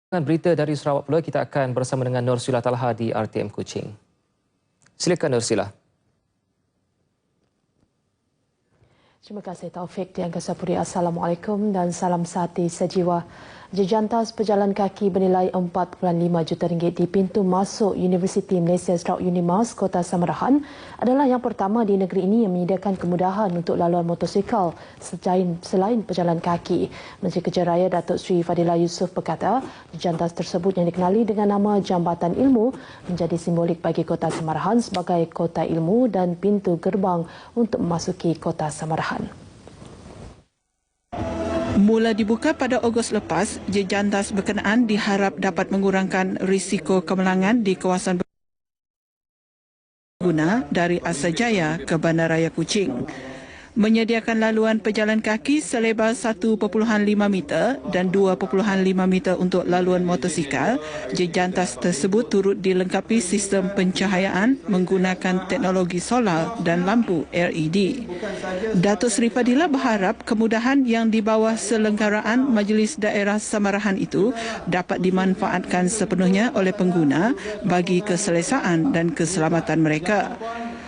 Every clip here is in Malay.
Dengan berita dari Sarawak pula, kita akan bersama dengan Nursila Talha di RTM Kuching. Silakan Nursila. Terima kasih Taufik di Angkasa Puri. Assalamualaikum dan salam sehati sejiwa. Jejantas pejalan kaki bernilai RM4.5 juta di pintu masuk Universiti Malaysia Sarawak UNIMAS Kota Samarahan adalah yang pertama di negeri ini yang menyediakan kemudahan untuk laluan motosikal selain pejalan kaki. Menteri Kerja Raya Datuk Seri Fadilah Yusof berkata, jejantas tersebut yang dikenali dengan nama Jambatan Ilmu menjadi simbolik bagi Kota Samarahan sebagai kota ilmu dan pintu gerbang untuk memasuki Kota Samarahan. Mula dibuka pada Ogos lepas, jejantas berkenaan diharap dapat mengurangkan risiko kemalangan di kawasan pengguna dari Asajaya ke Bandaraya Kuching. Menyediakan laluan pejalan kaki selebar 1.5 meter dan 2.5 meter untuk laluan motosikal, jejantas tersebut turut dilengkapi sistem pencahayaan menggunakan teknologi solar dan lampu LED. Datuk Seri Fadilah berharap kemudahan yang di bawah selenggaraan Majlis Daerah Samarahan itu dapat dimanfaatkan sepenuhnya oleh pengguna bagi keselesaan dan keselamatan mereka.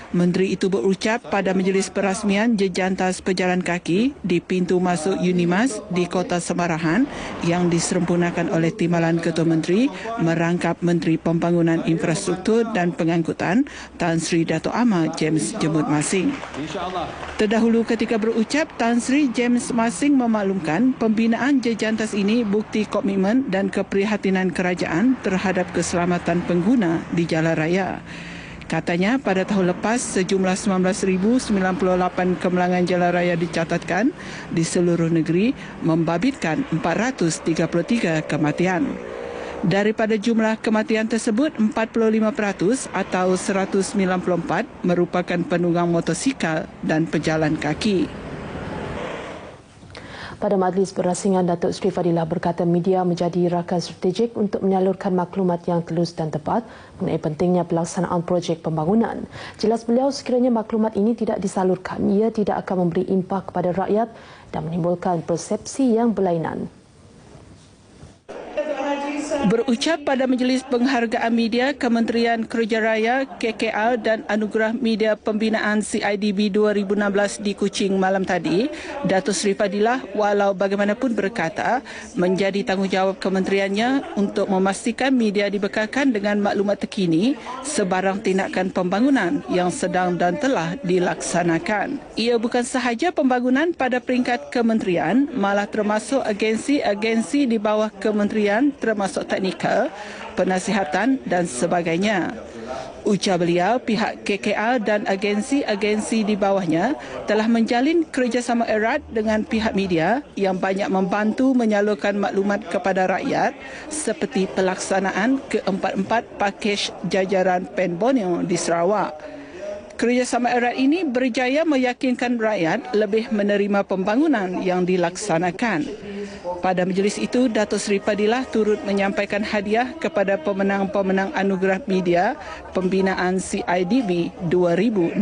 Menteri itu berucap pada majlis perasmian jejantas pejalan kaki di pintu masuk UNIMAS di Kota Samarahan yang diserempunakan oleh Timbalan Ketua Menteri merangkap Menteri Pembangunan Infrastruktur dan Pengangkutan Tan Sri Dato' Amar James Jemut Masing. Terdahulu ketika berucap, Tan Sri James Masing memaklumkan pembinaan jejantas ini bukti komitmen dan keprihatinan kerajaan terhadap keselamatan pengguna di jalan raya. Katanya pada tahun lepas sejumlah 19,098 kemalangan jalan raya dicatatkan di seluruh negeri membabitkan 433 kematian. Daripada jumlah kematian tersebut, 45% atau 194 merupakan penunggang motosikal dan pejalan kaki. Pada majlis perasingan, Datuk Seri Fadilah berkata media menjadi rakan strategik untuk menyalurkan maklumat yang telus dan tepat mengenai pentingnya pelaksanaan projek pembangunan. Jelas beliau, sekiranya maklumat ini tidak disalurkan, ia tidak akan memberi impak kepada rakyat dan menimbulkan persepsi yang berlainan. Berucap pada Majlis Penghargaan Media Kementerian Kerja Raya, KKR dan Anugerah Media Pembinaan CIDB 2016 di Kuching malam tadi, Datuk Seri Fadilah walau bagaimanapun berkata menjadi tanggungjawab kementeriannya untuk memastikan media dibekalkan dengan maklumat terkini sebarang tindakan pembangunan yang sedang dan telah dilaksanakan. Ia bukan sahaja pembangunan pada peringkat kementerian, malah termasuk agensi-agensi di bawah kementerian termasuk teknikal, penasihatan dan sebagainya. Ujar beliau, pihak KKR dan agensi-agensi di bawahnya telah menjalin kerjasama erat dengan pihak media yang banyak membantu menyalurkan maklumat kepada rakyat seperti pelaksanaan ke-44 pakej jajaran PEN Borneo di Sarawak. Kerjasama erat ini berjaya meyakinkan rakyat lebih menerima pembangunan yang dilaksanakan. Pada majlis itu, Datuk Seri Fadilah turut menyampaikan hadiah kepada pemenang-pemenang anugerah media pembinaan CIDB 2016.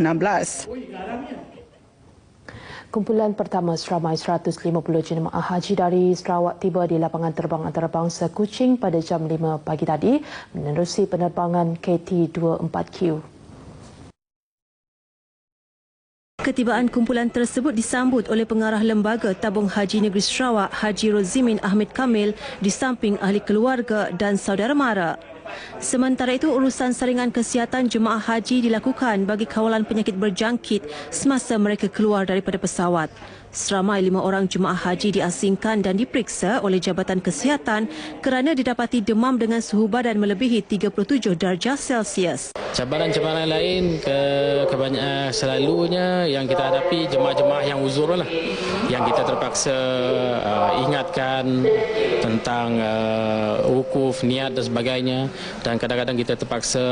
Kumpulan pertama seramai 150 jemaah haji dari Sarawak tiba di lapangan terbang antarabangsa Kuching pada jam 5 pagi tadi menerusi penerbangan KT-24Q. Ketibaan kumpulan tersebut disambut oleh pengarah Lembaga Tabung Haji Negeri Sarawak, Haji Rozimin Ahmed Kamil di samping ahli keluarga dan saudara mara. Sementara itu, urusan saringan kesihatan jemaah haji dilakukan bagi kawalan penyakit berjangkit semasa mereka keluar daripada pesawat. Seramai 5 orang jemaah haji diasingkan dan diperiksa oleh Jabatan Kesihatan kerana didapati demam dengan suhu badan melebihi 37 darjah Celsius. Cabaran-cabaran lain kebanyakan selalunya yang kita hadapi jemaah-jemaah yang uzur lah, yang kita terpaksa ingatkan tentang wukuf, niat dan sebagainya, dan kadang-kadang kita terpaksa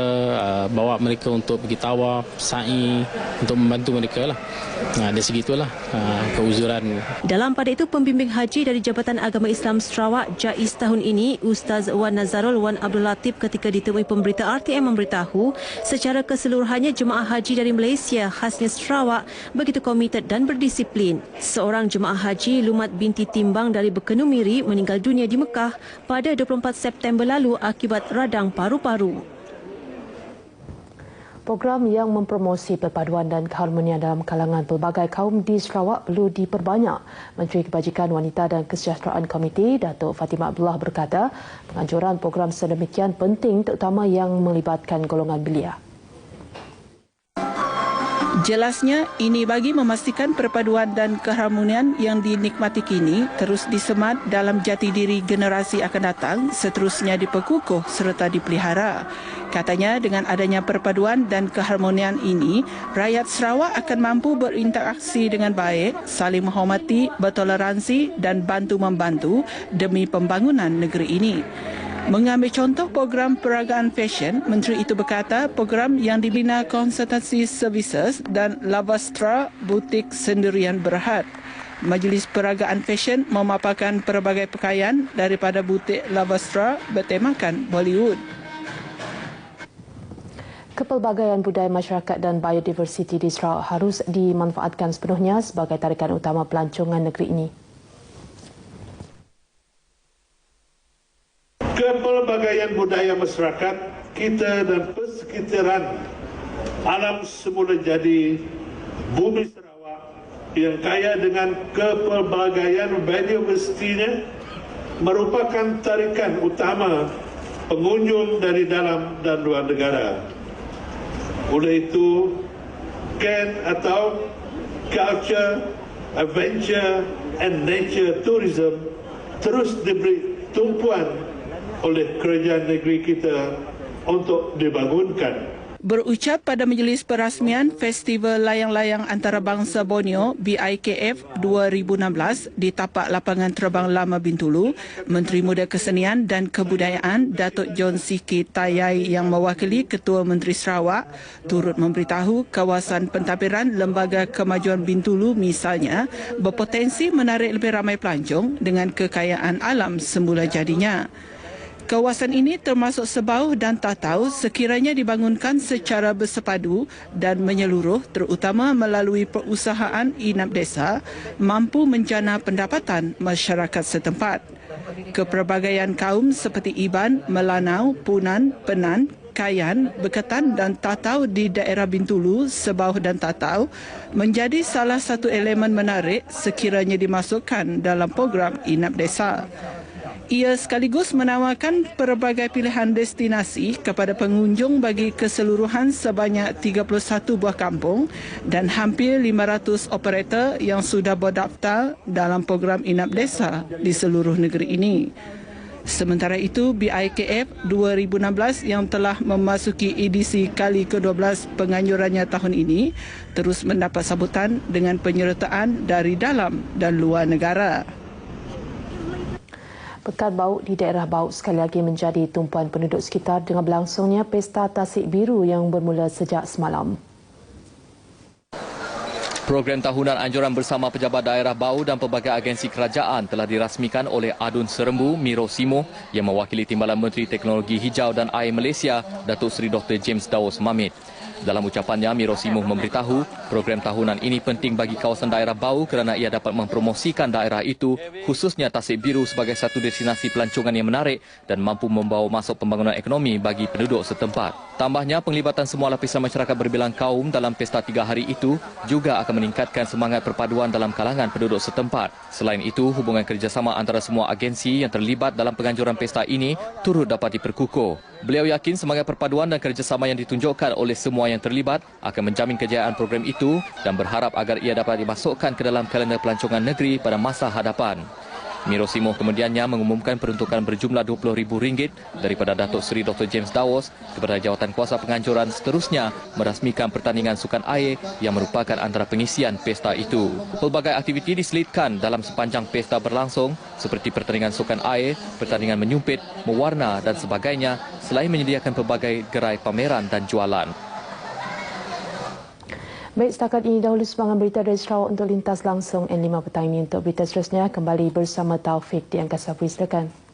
bawa mereka untuk pergi tawaf, sa'i untuk membantu mereka lah. Dari segitulah keuzuran uzuran. Dalam pada itu, pembimbing haji dari Jabatan Agama Islam Sarawak JAIS tahun ini, Ustaz Wan Nazarul Wan Abdul Latif, ketika ditemui pemberita RTM memberitahu secara keseluruhannya jemaah haji dari Malaysia khasnya Sarawak begitu komited dan berdisiplin. Seorang jemaah haji, Lumat binti Timbang dari Bekenu Miri, meninggal dunia di Mekah pada 24 September lalu akibat radang paru-paru. Program yang mempromosi perpaduan dan keharmonian dalam kalangan pelbagai kaum di Sarawak perlu diperbanyak. Menteri Kebajikan Wanita dan Kesejahteraan Komuniti, Datuk Fatimah Abdullah berkata, penganjuran program sedemikian penting terutama yang melibatkan golongan belia. Jelasnya, ini bagi memastikan perpaduan dan keharmonian yang dinikmati kini terus disemat dalam jati diri generasi akan datang, seterusnya diperkukuh serta dipelihara. Katanya, dengan adanya perpaduan dan keharmonian ini, rakyat Sarawak akan mampu berinteraksi dengan baik, saling menghormati, bertoleransi dan bantu-membantu demi pembangunan negeri ini. Mengambil contoh program peragaan fashion, Menteri itu berkata program yang dibina Konsultansi Services dan Lavastra Butik Sendirian Berhad. Majlis Peragaan Fashion memaparkan pelbagai pakaian daripada butik Lavastra bertemakan Bollywood. Kepelbagaian budaya masyarakat dan biodiversiti di Sarawak harus dimanfaatkan sepenuhnya sebagai tarikan utama pelancongan negeri ini. Kepelbagaian budaya masyarakat kita dan persekitaran alam semula jadi bumi Sarawak yang kaya dengan kepelbagaian biodiversitinya merupakan tarikan utama pengunjung dari dalam dan luar negara. Oleh itu, CAN atau Culture, Adventure and Nature Tourism terus diberi tumpuan oleh kerajaan negeri kita untuk dibangunkan. Berucap pada majlis perasmian Festival Layang-Layang Antarabangsa Borneo BIKF 2016 di tapak lapangan terbang Lama Bintulu, Menteri Muda Kesenian dan Kebudayaan Datuk John Siki Tayai yang mewakili Ketua Menteri Sarawak turut memberitahu kawasan pentadbiran Lembaga Kemajuan Bintulu misalnya berpotensi menarik lebih ramai pelancong dengan kekayaan alam semula jadinya. Kawasan ini termasuk Sebauh dan Tatau sekiranya dibangunkan secara bersepadu dan menyeluruh terutama melalui perusahaan inap desa mampu menjana pendapatan masyarakat setempat. Kepelbagaian kaum seperti Iban, Melanau, Punan, Penan, Kayan, Beketan dan Tatau di daerah Bintulu, Sebauh dan Tatau menjadi salah satu elemen menarik sekiranya dimasukkan dalam program inap desa. Ia sekaligus menawarkan pelbagai pilihan destinasi kepada pengunjung bagi keseluruhan sebanyak 31 buah kampung dan hampir 500 operator yang sudah berdaftar dalam program inap desa di seluruh negeri ini. Sementara itu, BIKF 2016 yang telah memasuki edisi kali ke-12 penganjurannya tahun ini terus mendapat sambutan dengan penyertaan dari dalam dan luar negara. Pekan Bauk di daerah Bauk sekali lagi menjadi tumpuan penduduk sekitar dengan berlangsungnya Pesta Tasik Biru yang bermula sejak semalam. Program tahunan anjuran bersama pejabat daerah Bauk dan pelbagai agensi kerajaan telah dirasmikan oleh Adun Serembu Miro Simo yang mewakili Timbalan Menteri Teknologi Hijau dan Air Malaysia, Datuk Seri Dr. James Dawes Mamit. Dalam ucapannya, Miro Simo memberitahu program tahunan ini penting bagi kawasan daerah Bauk kerana ia dapat mempromosikan daerah itu, khususnya Tasik Biru sebagai satu destinasi pelancongan yang menarik dan mampu membawa masuk pembangunan ekonomi bagi penduduk setempat. Tambahnya, penglibatan semua lapisan masyarakat berbilang kaum dalam pesta 3 hari itu juga akan meningkatkan semangat perpaduan dalam kalangan penduduk setempat. Selain itu, hubungan kerjasama antara semua agensi yang terlibat dalam penganjuran pesta ini turut dapat diperkukuh. Beliau yakin semangat perpaduan dan kerjasama yang ditunjukkan oleh semua yang terlibat akan menjamin kejayaan program itu dan berharap agar ia dapat dimasukkan ke dalam kalender pelancongan negeri pada masa hadapan. Miro Simo kemudiannya mengumumkan peruntukan berjumlah RM20,000 daripada Datuk Seri Dr. James Dawes kepada jawatan kuasa penganjuran seterusnya merasmikan pertandingan sukan air yang merupakan antara pengisian pesta itu. Pelbagai aktiviti diselitkan dalam sepanjang pesta berlangsung seperti pertandingan sukan air, pertandingan menyumpit, mewarna dan sebagainya selain menyediakan pelbagai gerai pameran dan jualan. Baik, setakat ini dahulu sumbangan berita dari Sarawak untuk lintas langsung N5 petang ini. Untuk berita seterusnya, kembali bersama Taufik di Angkasa Puri. Silakan.